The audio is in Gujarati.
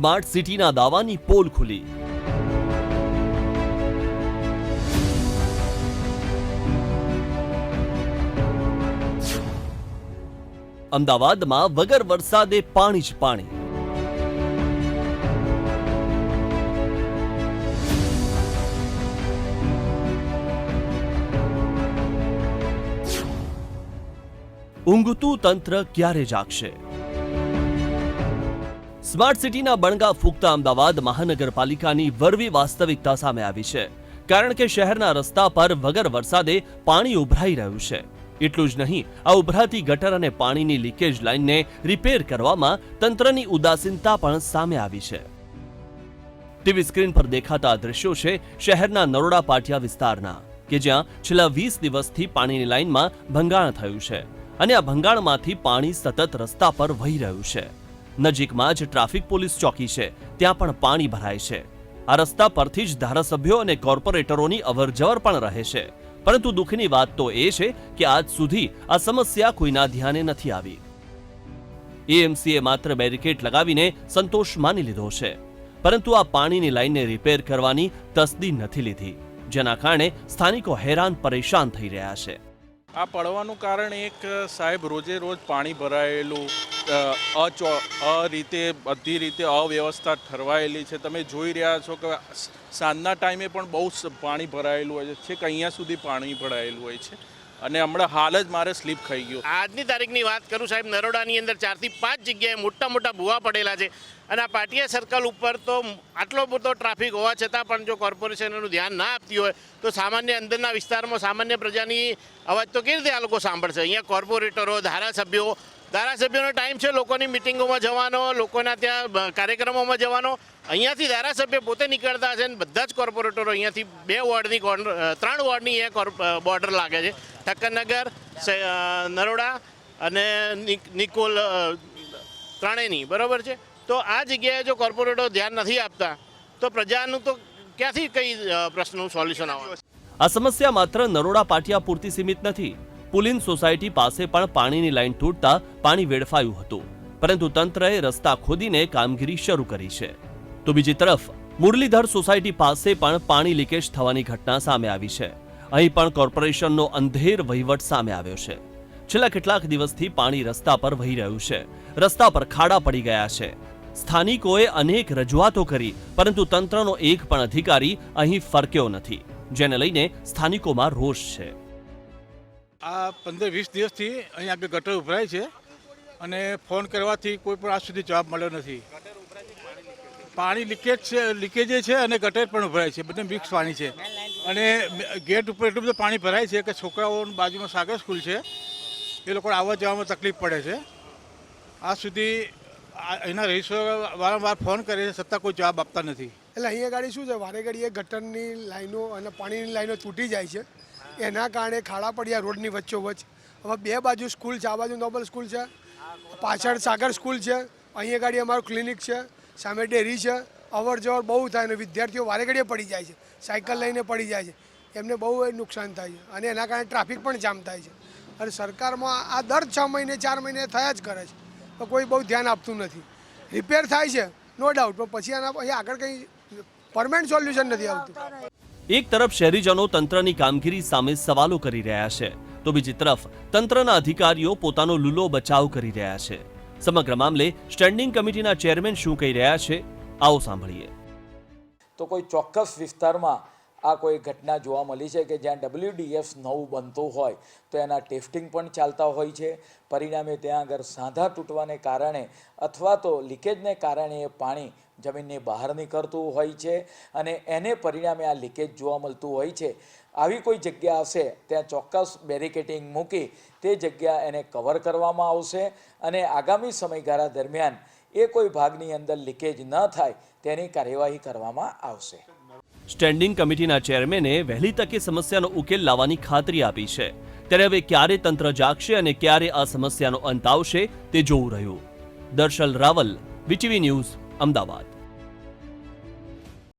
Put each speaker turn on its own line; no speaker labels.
સ્માર્ટ સિટીના દાવાની પોલ ખુલી। અમદાવાદમાં વગર વરસાદે પાણી જ પાણી। ઊંઘતું તંત્ર ક્યારે જાગશે? સ્માર્ટ સિટીના બણગા ફૂંકતા અમદાવાદ મહાનગરપાલિકાની વરવી વાસ્તવિકતા સામે આવી છે, કારણ કે શહેરના રસ્તા પર વગર વરસાદે પાણી ઉભરાઈ રહ્યું છે। એટલું જ નહીં, આ ઉભરાતી ગટર અને પાણીની લીકેજ લાઇનને રિપેર કરવામાં તંત્રની ઉદાસીનતા પણ સામે આવી છે। ટીવી સ્ક્રીન પર દેખાતા દ્રશ્યો છે શહેરના નરોડા પાટિયા વિસ્તારના, કે જ્યાં છેલ્લા 20 દિવસથી પાણીની લાઇનમાં ભંગાણ થયું છે અને આ ભંગાણમાંથી પાણી સતત રસ્તા પર વહી રહ્યું છે। નજીકમાં જ ટ્રાફિક પોલીસ ચોકી છે, ત્યાં પણ પાણી ભરાય છે। આ રસ્તા પરથી જ ધારાસભ્યો અને કોર્પોરેટરોની અવરજવર પણ રહે છે, પરંતુ દુઃખની વાત તો એ છે કે આજ સુધી આ સમસ્યા કોઈના ધ્યાને નથી આવી। એએમસીએ માત્ર બેરિકેડ લગાવીને સંતોષ માની લીધો છે, પરંતુ આ પાણીની લાઇનને રિપેર કરવાની તસદી નથી લીધી, જેના કારણે સ્થાનિકો હેરાન પરેશાન થઈ રહ્યા છે।
આ પડવાનું કારણ એક સાહેબ રોજે રોજ પાણી ભરાયેલું, બધી રીતે અવ્યવસ્થા ઠરવાયેલી છે। તમે જોઈ રહ્યા છો કે સાંજના ટાઈમે પણ બહુ પાણી ભરાયેલું હોય છે, કે અહીંયા સુધી પાણી ભરાયેલું હોય છે અને હમણાં હાલ જ મારે સ્લીપ ખાઈ ગયો।
આજની તારીખની વાત કરું સાહેબ, નરોડાની અંદર 4 થી 5 જગ્યાએ મોટા મોટા ભૂવા પડેલા છે અને આ પાટિયા સર્કલ ઉપર તો આટલો બધો ટ્રાફિક હોવા છતાં પણ જો કોર્પોરેશન એનું ધ્યાન ના આપતી હોય તો સામાન્ય અંદરના વિસ્તારમાં સામાન્ય પ્રજાની અવાજ તો કેવી રીતે આ લોકો સાંભળશે? અહીંયા કોર્પોરેટરો, ધારાસભ્યોનો ટાઈમ છે લોકોની મિટિંગોમાં જવાનો, લોકોના ત્યાં કાર્યક્રમોમાં જવાનો। અહીંયાથી ધારાસભ્ય પોતે નીકળતા હશે અને બધા જ કોર્પોરેટરો અહીંયાથી 3 વોર્ડની બોર્ડર લાગે છે, ઠક્કરનગર, નરોડા અને નિકોલ, ત્રણેયની, બરાબર છે। તો આ જગ્યાએ જો કોર્પોરેટરો ધ્યાન નથી આપતા તો પ્રજાનું તો ક્યાંથી કઈ પ્રશ્નનું સોલ્યુશન આવવાનું?
આ સમસ્યા માત્ર નરોડા પાટિયા પૂરતી સીમિત નથી। પુલિન સોસાયટી પાસે પણ પાણીની લાઇન તૂટતા પાણી વેડફાયું હતું, પરંતુ તંત્રએ રસ્તા ખોદીને કામગીરી શરૂ કરી છે। તો બીજી તરફ મુરલીધર સોસાયટી પાસે પણ પાણી લીકેજ થવાની ઘટના સામે આવી છે। અહીં પણ કોર્પોરેશનનો અંધેર વહીવટ સામે આવ્યો છે। છેલ્લા કેટલાક દિવસથી પાણી રસ્તા પર વહી રહ્યું છે, રસ્તા પર ખાડા પડી ગયા છે। સ્થાનિકોએ અનેક રજૂઆતો કરી, પરંતુ તંત્રનો એક પણ અધિકારી અહીં ફરક્યો નથી, જેને લઈને સ્થાનિકોમાં રોષ છે।
આ 15-20 દિવસથી અહીં આગળ ગટર ઉભરાય છે અને ફોન કરવાથી કોઈ પણ આજ સુધી જવાબ મળ્યો નથી। પાણી લીકેજ છે અને ગટર પણ ઉભરાય છે, બધે મિક્સ પાણી છે અને ગેટ ઉપર એટલું બધું પાણી ભરાય છે કે છોકરાઓની બાજુમાં સાગર સ્કૂલ છે, એ લોકોને આવવા જવામાં તકલીફ પડે છે। આજ સુધી અહીંના રહીશો વારંવાર ફોન કરે છે, છતાં કોઈ જવાબ આપતા નથી।
એટલે અહીંયા ગાડી શું છે, વારે ઘડીએ ગટરની લાઈનો અને પાણીની લાઈનો તૂટી જાય છે, એના કારણે ખાડા પડ્યા રોડની વચ્ચોવચ્ચ। હવે 2 બાજુ સ્કૂલ છે, આ બાજુ નોબલ સ્કૂલ છે, પાછળ સાગર સ્કૂલ છે, અહીંયા ગાડી અમારું ક્લિનિક છે, સામે ડેરી છે, અવર જવર બહુ થાય અને વિદ્યાર્થીઓ વારે ઘડીએ પડી જાય છે, સાયકલ લઈને પડી જાય છે, એમને બહુ નુકસાન થાય છે અને એના કારણે ટ્રાફિક પણ જામ થાય છે। અને સરકારમાં આ દર 6 મહિને 4 મહિને થયા જ કરે છે, તો કોઈ બહુ ધ્યાન આપતું નથી। રિપેર થાય છે નો ડાઉટ, પણ પછી આના પછી આગળ કંઈ પરમેનન્ટ સોલ્યુશન નથી આવતું।
એક તરફ શહેરીજનો તંત્રની કામગીરી સામે સવાલો કરી રહ્યા છે, તો બીજી તરફ તંત્રના અધિકારીઓ પોતાનો લૂલો બચાવ કરી રહ્યા છે। સમગ્ર મામલે સ્ટેન્ડિંગ કમિટીના ચેરમેન શું કહી રહ્યા છે, આવો સાંભળીએ।
તો કોઈ ચોક્કસ વિસ્તારમાં આ કોઈ ઘટના જોવા મળી છે કે જ્યાં WDF નવું બનતું હોય તો એના ટેસ્ટિંગ પણ ચાલતા હોય છે, પરિણામે ત્યાં આગળ સાંધા તૂટવાને કારણે અથવા તો લીકેજને કારણે એ પાણી જમીનની બહાર નીકળતું હોય છે અને એને પરિણામે આ લીકેજ જોવા મળતું હોય છે। આવી કોઈ જગ્યા હશે ત્યાં ચોક્કસ બેરિકેડિંગ મૂકી તે જગ્યા એને કવર કરવામાં આવશે અને આગામી સમયગાળા દરમિયાન એ કોઈ ભાગની અંદર લીકેજ ન થાય તેની કાર્યવાહી કરવામાં આવશે।
સ્ટેન્ડિંગ કમિટીના ચેરમેને વહેલી તકે સમસ્યાનો ઉકેલ લાવવાની ખાતરી આપી છે, ત્યારે હવે ક્યારે તંત્ર જાગશે અને ક્યારે આ સમસ્યાનો અંત આવશે તે જોવું રહ્યું। Darshal Raval, VTV news, Ahmedabad.